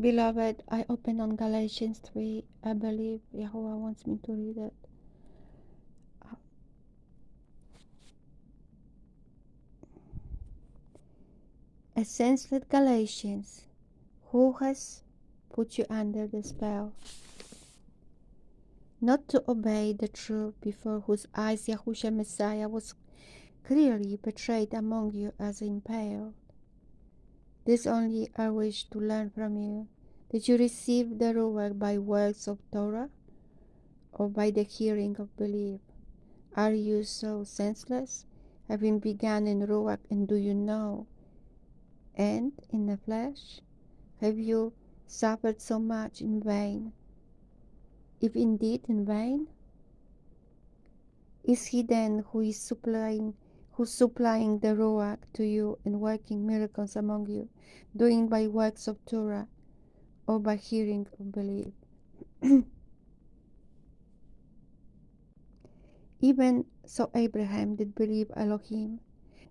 Beloved, I open on Galatians 3. I believe Yahuwah wants me to read it. A senseless Galatians, who has put you under the spell, not to obey the truth, before whose eyes Yahushua Messiah was clearly betrayed among you as impaled. This only I wish to learn from you. Did you receive the Ruach by words of Torah, or by the hearing of belief? Are you so senseless, having begun in Ruach, and do you know end in the flesh? Have you suffered so much in vain, if indeed in vain? Is he then who's supplying the Ruach to you and working miracles among you, doing by works of Torah, or by hearing of belief? Even so Abraham did believe Elohim,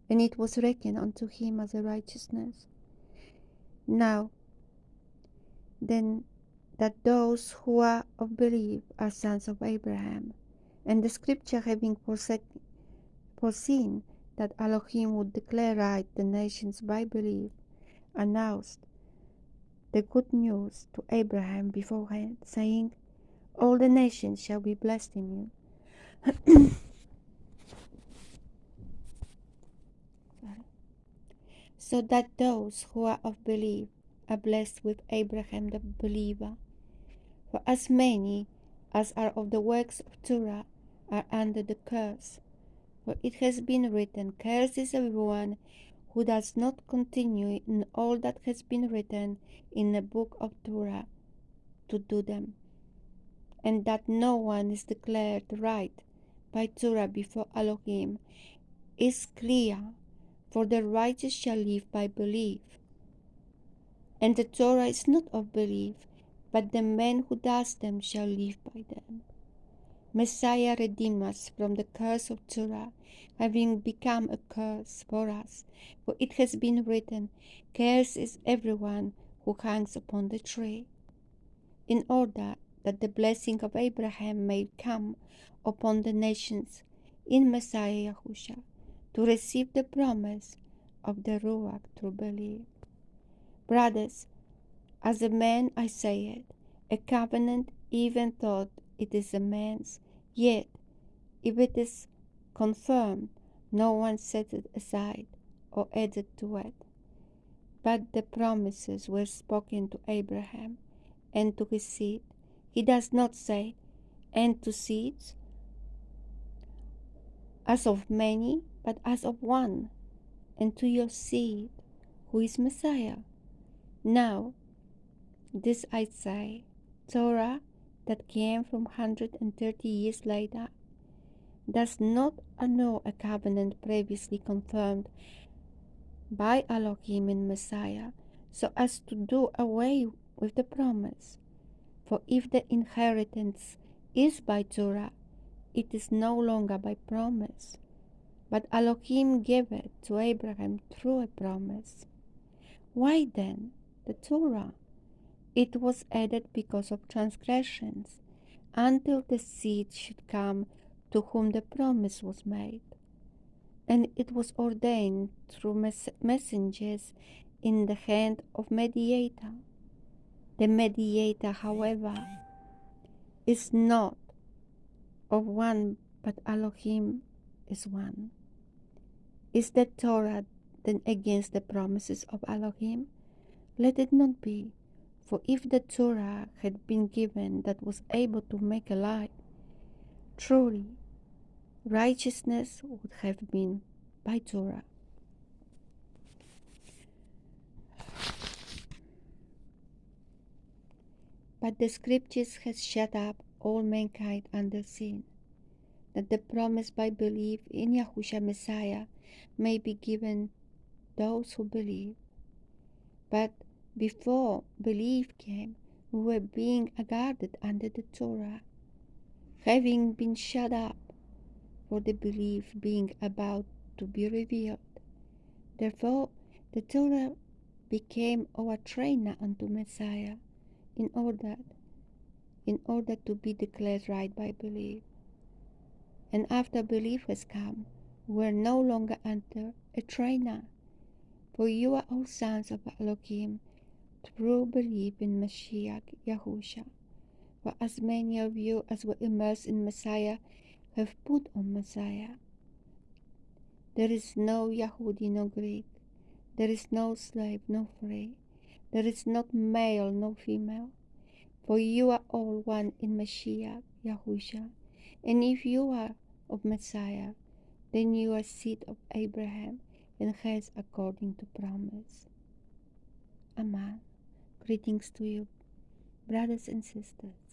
and it was reckoned unto him as a righteousness. Now then, that those who are of belief are sons of Abraham, and the scripture having foreseen that Elohim would declare right the nations by belief, announced the good news to Abraham beforehand, saying, all the nations shall be blessed in you. So that those who are of belief are blessed with Abraham the believer. For as many as are of the works of Torah are under the curse. For it has been written, cursed is everyone who does not continue in all that has been written in the book of Torah to do them. And that no one is declared right by Torah before Elohim is clear, for the righteous shall live by belief. And the Torah is not of belief, but the man who does them shall live by them. Messiah redeemed us from the curse of Torah, having become a curse for us. For it has been written, cursed is everyone who hangs upon the tree, in order that the blessing of Abraham may come upon the nations in Messiah Yahushua, to receive the promise of the Ruach through belief. Brothers, as a man I say it, a covenant, even though it is a man's, yet if it is confirmed, no one sets it aside or added to it. But the promises were spoken to Abraham and to his seed. He does not say, and to seeds, as of many, but as of one, and to your seed, who is Messiah. Now, this I say, Torah that came from 130 years later does not annul a covenant previously confirmed by Elohim in Messiah, so as to do away with the promise. For if the inheritance is by Torah, it is no longer by promise, but Elohim gave it to Abraham through a promise. Why then the Torah? It was added because of transgressions, until the seed should come to whom the promise was made. And it was ordained through messengers in the hand of mediator. The mediator, however, is not of one, but Elohim is one. Is the Torah then against the promises of Elohim? Let it not be. For if the Torah had been given that was able to make alive, truly righteousness would have been by Torah. But the Scriptures has shut up all mankind under sin, that the promise by belief in Yahushua Messiah may be given those who believe. But before belief came, we were being guarded under the Torah, having been shut up for the belief being about to be revealed. Therefore, the Torah became our trainer unto Messiah in order to be declared right by belief. And after belief has come, we are no longer under a trainer. For you are all sons of Elohim through belief in Mashiach Yahusha. For as many of you as were immersed in Messiah have put on Messiah. There is no Yahudi, no Greek. There is no slave, no free. There is not male, no female. For you are all one in Mashiach Yahusha. And if you are of Messiah, then you are seed of Abraham and heirs according to promise. Amen. Greetings to you, brothers and sisters.